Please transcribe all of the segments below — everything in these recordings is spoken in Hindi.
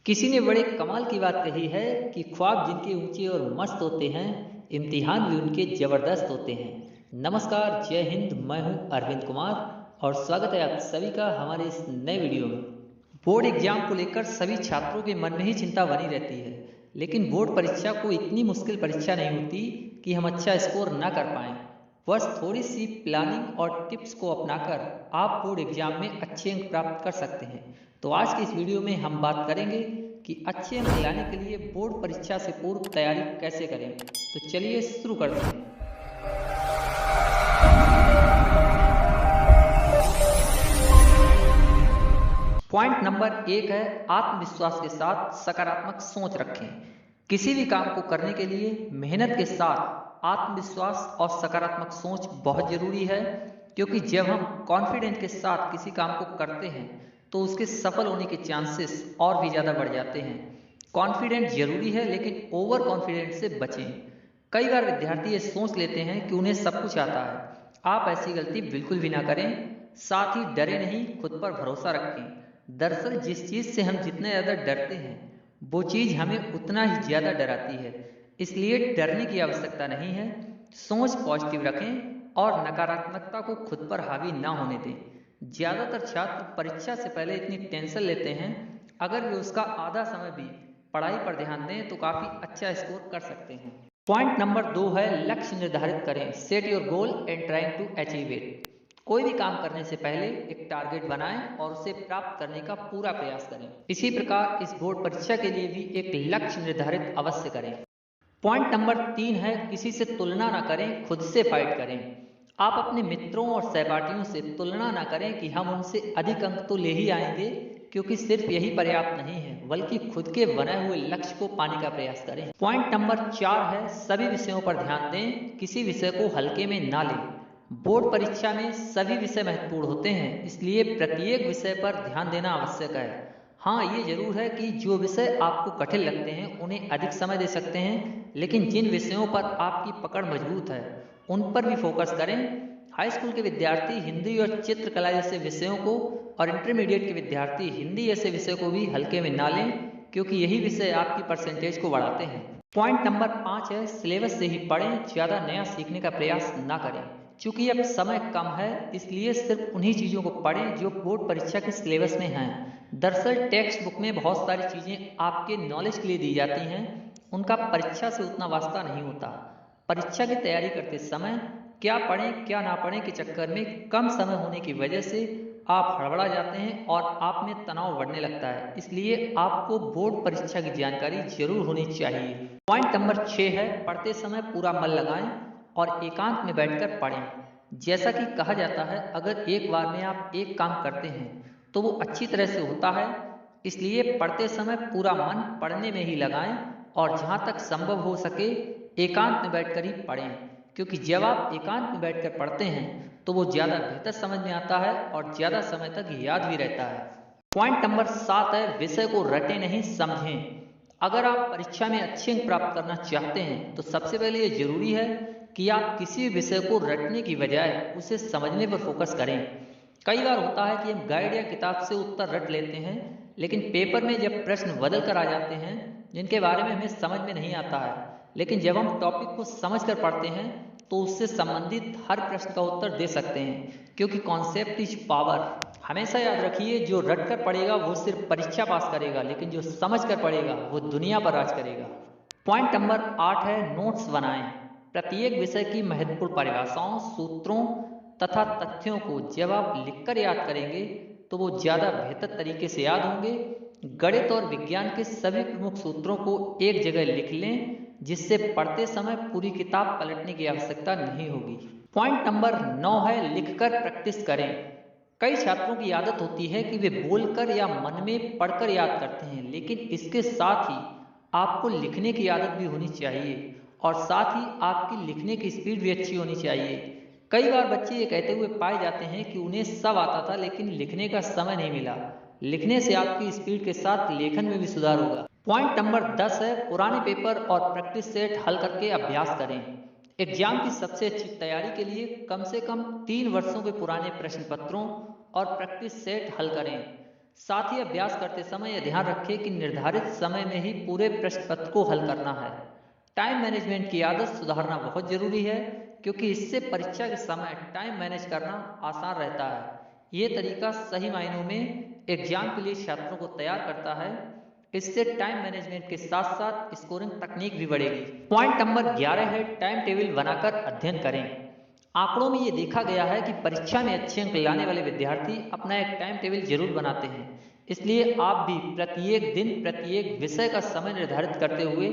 किसी ने बड़े कमाल की बात कही है कि ख्वाब जिनके ऊंचे और मस्त होते हैं, इम्तिहान भी उनके जबरदस्त होते हैं। नमस्कार, जय हिंद। मैं हूं अरविंद कुमार और स्वागत है आप सभी का हमारे इस नए वीडियो में। बोर्ड एग्जाम को लेकर सभी छात्रों के मन में ही चिंता बनी रहती है, लेकिन बोर्ड परीक्षा को इतनी मुश्किल परीक्षा नहीं होती कि हम अच्छा स्कोर ना कर पाएं। बस थोड़ी सी प्लानिंग और टिप्स को अपनाकर आप बोर्ड एग्जाम में अच्छे अंक प्राप्त कर सकते हैं। तो आज की इस वीडियो में हम बात करेंगे कि अच्छे अंक लाने के लिए बोर्ड परीक्षा से पूर्व तैयारी कैसे करें। तो चलिए शुरू करते हैं। पॉइंट नंबर 1 है आत्मविश्वास के साथ सकारात्मक सोच रखें। किसी भी काम को करने के लिए मेहनत के साथ आत्मविश्वास और सकारात्मक सोच बहुत जरूरी है, क्योंकि जब हम कॉन्फिडेंस के साथ किसी काम को करते हैं तो उसके सफल होने के चांसेस और भी ज़्यादा बढ़ जाते हैं। कॉन्फिडेंस जरूरी है, लेकिन ओवर कॉन्फिडेंस से बचें। कई बार विद्यार्थी ये सोच लेते हैं कि उन्हें सब कुछ आता है। आप ऐसी गलती बिल्कुल भी ना करें। साथ ही डरे नहीं, खुद पर भरोसा रखें। दरअसल जिस चीज़ से हम जितना ज़्यादा डरते हैं वो चीज़ हमें उतना ही ज़्यादा डराती है, इसलिए डरने की आवश्यकता नहीं है। सोच पॉजिटिव रखें और नकारात्मकता को खुद पर हावी ना होने दें। ज़्यादातर छात्र परीक्षा से पहले इतनी टेंशन लेते हैं, अगर वे उसका आधा समय भी पढ़ाई पर ध्यान दें तो काफ़ी अच्छा स्कोर कर सकते हैं। पॉइंट नंबर 2 है लक्ष्य निर्धारित करें। Set your goal and trying to achieve it. कोई भी काम करने से पहले एक टारगेट बनाएं और उसे प्राप्त करने का पूरा प्रयास करें। इसी प्रकार इस बोर्ड परीक्षा के लिए भी एक लक्ष्य निर्धारित अवश्य करें। पॉइंट नंबर 3 है किसी से तुलना ना करें, खुद से फाइट करें। आप अपने मित्रों और सहपाठियों से तुलना ना करें कि हम उनसे अधिक अंक तो ले ही आएंगे, क्योंकि सिर्फ यही पर्याप्त नहीं है, बल्कि खुद के बनाए हुए लक्ष्य को पाने का प्रयास करें। पॉइंट नंबर 4 है सभी विषयों पर ध्यान दें, किसी विषय को हल्के में ना लें। बोर्ड परीक्षा में सभी विषय महत्वपूर्ण होते हैं, इसलिए प्रत्येक विषय पर ध्यान देना आवश्यक है। हाँ, ये जरूर है कि जो विषय आपको कठिन लगते हैं उन्हें अधिक समय दे सकते हैं, लेकिन जिन विषयों पर आपकी पकड़ मजबूत है उन पर भी फोकस करें। हाई स्कूल के विद्यार्थी हिंदी और चित्रकला जैसे विषयों को और इंटरमीडिएट के विद्यार्थी हिंदी जैसे विषय को भी हल्के में ना लें, क्योंकि यही विषय आपकी परसेंटेज को बढ़ाते हैं। पॉइंट नंबर 5 है सिलेबस से ही पढ़ें, ज़्यादा नया सीखने का प्रयास ना करें। चूंकि अब समय कम है, इसलिए सिर्फ उन्हीं चीज़ों को पढ़ें जो बोर्ड परीक्षा के सिलेबस में हैं। दरअसल टेक्स्ट बुक में बहुत सारी चीज़ें आपके नॉलेज के लिए दी जाती हैं, उनका परीक्षा से उतना वास्ता नहीं होता। परीक्षा की तैयारी करते समय क्या पढ़ें क्या ना पढ़ें के चक्कर में कम समय होने की वजह से आप हड़बड़ा जाते हैं और आप में तनाव बढ़ने लगता है। इसलिए आपको बोर्ड परीक्षा की जानकारी जरूर होनी चाहिए। पॉइंट नंबर 6 है पढ़ते समय पूरा मन लगाएं और एकांत में बैठकर पढ़ें। जैसा कि कहा जाता है, अगर एक बार में आप एक काम करते हैं तो वो अच्छी तरह से होता है। इसलिए पढ़ते समय पूरा मन पढ़ने में ही लगाएं और जहाँ तक संभव हो सके एकांत में बैठकर ही पढ़ें, क्योंकि जब आप एकांत में बैठकर पढ़ते हैं तो वो ज़्यादा बेहतर समझ में आता है और ज़्यादा समय तक याद भी रहता है। पॉइंट नंबर 7 है विषय को रटें नहीं, समझें। अगर आप परीक्षा में अच्छे अंक प्राप्त करना चाहते हैं तो सबसे पहले ये जरूरी है कि आप किसी भी विषय को रटने की बजाय उसे समझने पर फोकस करें। कई बार होता है कि हम गाइड या किताब से उत्तर रट लेते हैं, लेकिन पेपर में जब प्रश्न बदल कर आ जाते हैं जिनके बारे में हमें समझ में नहीं आता है, लेकिन जब हम टॉपिक को समझ कर पढ़ते हैं तो उससे संबंधित हर प्रश्न का उत्तर दे सकते हैं, क्योंकि कॉन्सेप्ट इज पावर। हमेशा याद रखिए, जो रट कर पढ़ेगा वो सिर्फ परीक्षा पास करेगा, लेकिन जो समझ कर पढ़ेगा वो दुनिया पर राज करेगा। पॉइंट नंबर 8 है नोट्स बनाएं। प्रत्येक विषय की महत्वपूर्ण परिभाषाओं, सूत्रों तथा तथ्यों को जब आप लिखकर याद करेंगे तो वो ज़्यादा बेहतर तरीके से याद होंगे। गणित और विज्ञान के सभी प्रमुख सूत्रों को एक जगह लिख लें, जिससे पढ़ते समय पूरी किताब पलटने की आवश्यकता नहीं होगी। पॉइंट नंबर 9 है लिखकर प्रैक्टिस करें। कई छात्रों की आदत होती है कि वे बोलकर या मन में पढ़कर याद करते हैं, लेकिन इसके साथ ही आपको लिखने की आदत भी होनी चाहिए और साथ ही आपकी लिखने की स्पीड भी अच्छी होनी चाहिए। कई बार बच्चे ये कहते हुए पाए जाते हैं कि उन्हें सब आता था लेकिन लिखने का समय नहीं मिला। लिखने से आपकी स्पीड के साथ लेखन में भी सुधार होगा। पॉइंट नंबर 10 है पुराने पेपर और प्रैक्टिस सेट हल करके अभ्यास करें। एग्जाम की सबसे अच्छी तैयारी के लिए कम से कम 3 वर्षों के पुराने प्रश्न पत्रों और प्रैक्टिस सेट हल करें। साथ ही अभ्यास करते समय यह ध्यान रखें कि निर्धारित समय में ही पूरे प्रश्न पत्र को हल करना है। टाइम मैनेजमेंट की आदत सुधारना बहुत जरूरी है, क्योंकि इससे परीक्षा के समय टाइम मैनेज करना आसान रहता है। ये तरीका सही मायनों में एग्जाम के लिए छात्रों को तैयार करता है। इससे टाइम मैनेजमेंट के साथ साथ स्कोरिंग तकनीक भी बढ़ेगी। पॉइंट नंबर 11 है टाइम टेबल बनाकर अध्ययन करें। आंकड़ों में ये देखा गया है कि परीक्षा में अच्छे अंक लाने वाले विद्यार्थी अपना एक टाइम टेबल जरूर बनाते हैं। इसलिए आप भी प्रत्येक दिन प्रत्येक विषय का समय निर्धारित करते हुए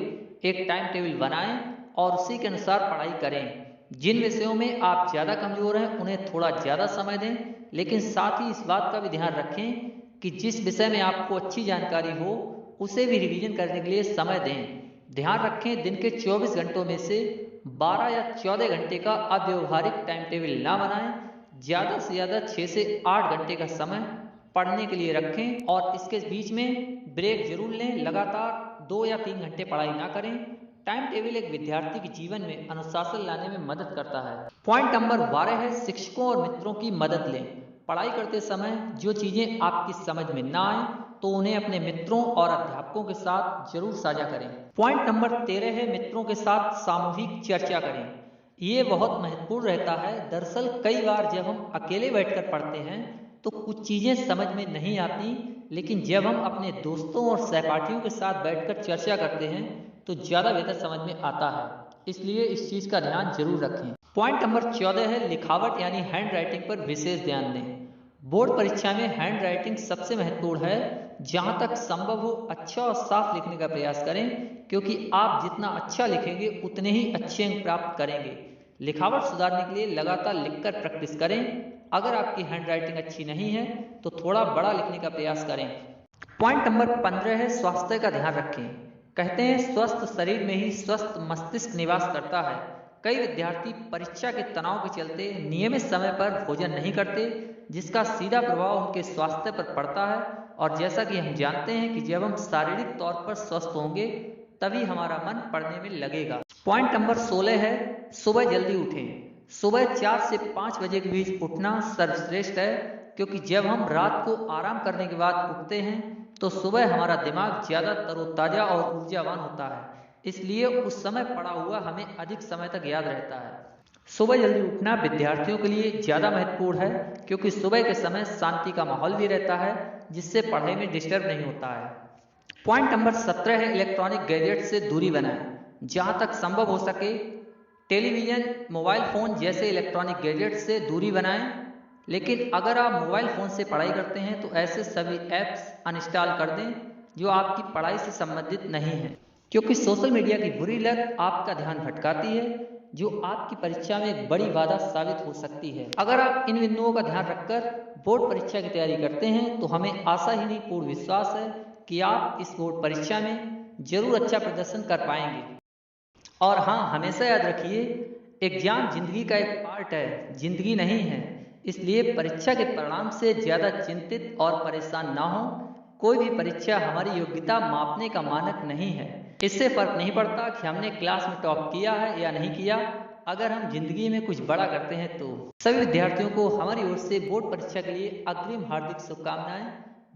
एक टाइम टेबल बनाएं और उसी के अनुसार पढ़ाई करें। जिन विषयों में आप ज़्यादा कमजोर हैं उन्हें थोड़ा ज़्यादा समय दें, लेकिन साथ ही इस बात का भी ध्यान रखें कि जिस विषय में आपको अच्छी जानकारी हो उसे भी रिवीजन करने के लिए समय दें। ध्यान रखें, दिन के 24 घंटों में से 12 या 14 घंटे का अव्यवहारिक टाइम टेबल ना बनाएं। ज़्यादा से ज़्यादा 6 से 8 घंटे का समय पढ़ने के लिए रखें और इसके बीच में ब्रेक जरूर लें। लगातार 2 या 3 घंटे पढ़ाई ना करें। टाइम टेबल एक विद्यार्थी के जीवन में अनुशासन लाने में मदद करता है। पॉइंट नंबर 12 है शिक्षकों और मित्रों की मदद लें। पढ़ाई करते समय जो चीज़ें आपकी समझ में ना आए तो उन्हें अपने मित्रों और अध्यापकों के साथ जरूर साझा करें। पॉइंट नंबर 13 है मित्रों के साथ सामूहिक चर्चा करें। ये बहुत महत्वपूर्ण रहता है। दरअसल कई बार जब हम अकेले बैठकर पढ़ते हैं तो कुछ चीज़ें समझ में नहीं आती, लेकिन जब हम अपने दोस्तों और सहपाठियों के साथ बैठकर चर्चा करते हैं तो ज़्यादा बेहतर समझ में आता है। इसलिए इस चीज़ का ध्यान जरूर रखें। पॉइंट नंबर 14 है लिखावट यानी हैंड राइटिंग पर विशेष ध्यान दें। बोर्ड परीक्षा में हैंड राइटिंग सबसे महत्वपूर्ण है। जहाँ तक संभव हो अच्छा और साफ लिखने का प्रयास करें, क्योंकि आप जितना अच्छा लिखेंगे उतने ही अच्छे अंक प्राप्त करेंगे। लिखावट सुधारने के लिए लगातार लिखकर प्रैक्टिस करें। अगर आपकी हैंड राइटिंग अच्छी नहीं है तो थोड़ा बड़ा लिखने का प्रयास करें। पॉइंट नंबर 15 है स्वास्थ्य का ध्यान रखें। कहते हैं स्वस्थ शरीर में ही स्वस्थ मस्तिष्क निवास करता है। कई विद्यार्थी परीक्षा के तनाव के चलते नियमित समय पर भोजन नहीं करते, जिसका सीधा प्रभाव उनके स्वास्थ्य पर पड़ता है। और जैसा कि हम जानते हैं कि जब हम शारीरिक तौर पर स्वस्थ होंगे तभी हमारा मन पढ़ने में लगेगा। पॉइंट नंबर 16 है सुबह जल्दी उठें। सुबह 4 से 5 बजे के बीच उठना सर्वश्रेष्ठ है, क्योंकि जब हम रात को आराम करने के बाद उठते हैं तो सुबह हमारा दिमाग ज़्यादा तरोताज़ा और ऊर्जावान होता है। इसलिए उस समय पढ़ा हुआ हमें अधिक समय तक याद रहता है। सुबह जल्दी उठना विद्यार्थियों के लिए ज़्यादा महत्वपूर्ण है, क्योंकि सुबह के समय शांति का माहौल भी रहता है, जिससे पढ़ाई में डिस्टर्ब नहीं होता है। पॉइंट नंबर 17 है इलेक्ट्रॉनिक गैजेट से दूरी बनाएं। जहाँ तक संभव हो सके टेलीविज़न, मोबाइल फ़ोन जैसे इलेक्ट्रॉनिक गैजेट से दूरी बनाएं। लेकिन अगर आप मोबाइल फ़ोन से पढ़ाई करते हैं तो ऐसे सभी ऐप्स अनइंस्टॉल कर दें जो आपकी पढ़ाई से संबंधित नहीं है, क्योंकि सोशल मीडिया की बुरी लत आपका ध्यान भटकाती है, जो आपकी परीक्षा में एक बड़ी बाधा साबित हो सकती है। अगर आप इन बिंदुओं का ध्यान रखकर बोर्ड परीक्षा की तैयारी करते हैं तो हमें आशा ही नहीं पूर्ण विश्वास है कि आप इस बोर्ड परीक्षा में जरूर अच्छा प्रदर्शन कर पाएंगे। और हाँ, हमेशा याद रखिए एग्जाम जिंदगी का एक पार्ट है, जिंदगी नहीं है। इसलिए परीक्षा के परिणाम से ज़्यादा चिंतित और परेशान ना हो। कोई भी परीक्षा हमारी योग्यता मापने का मानक नहीं है। इससे फर्क नहीं पड़ता कि हमने क्लास में टॉप किया है या नहीं किया। अगर हम जिंदगी में कुछ बड़ा करते हैं तो सभी विद्यार्थियों को हमारी ओर से बोर्ड परीक्षा के लिए अग्रिम हार्दिक शुभकामनाएं।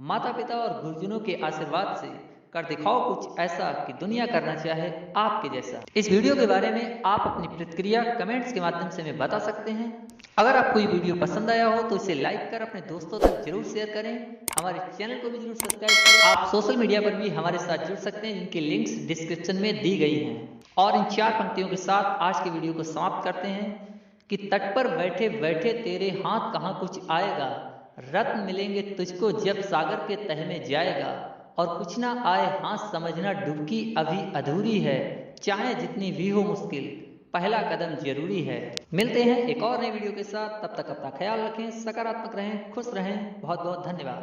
माता पिता और गुरुजनों के आशीर्वाद से कर दिखाओ कुछ ऐसा कि दुनिया करना चाहे आपके जैसा। इस वीडियो के बारे में आप अपनी प्रतिक्रिया कमेंट्स के माध्यम से हमें बता सकते हैं। अगर आपको ये वीडियो पसंद आया हो तो इसे लाइक कर अपने दोस्तों तक जरूर शेयर करें। हमारे चैनल को भी जरूर सब्सक्राइब करें। आप सोशल मीडिया पर भी हमारे साथ जुड़ सकते हैं, जिनकी लिंक्स डिस्क्रिप्शन में दी गई हैं। और इन 4 पंक्तियों के साथ आज के वीडियो को समाप्त करते हैं कि तट पर बैठे बैठे तेरे हाथ कहाँ कुछ आएगा, रत्न मिलेंगे तुझको जब सागर के तह में जाएगा, और कुछ ना आए हाथ समझना डुबकी अभी अधूरी है, चाहे जितनी भी हो मुश्किल पहला कदम जरूरी है। मिलते हैं एक और नई वीडियो के साथ, तब तक अपना ख्याल रखें, सकारात्मक रहें, खुश रहें। बहुत बहुत धन्यवाद।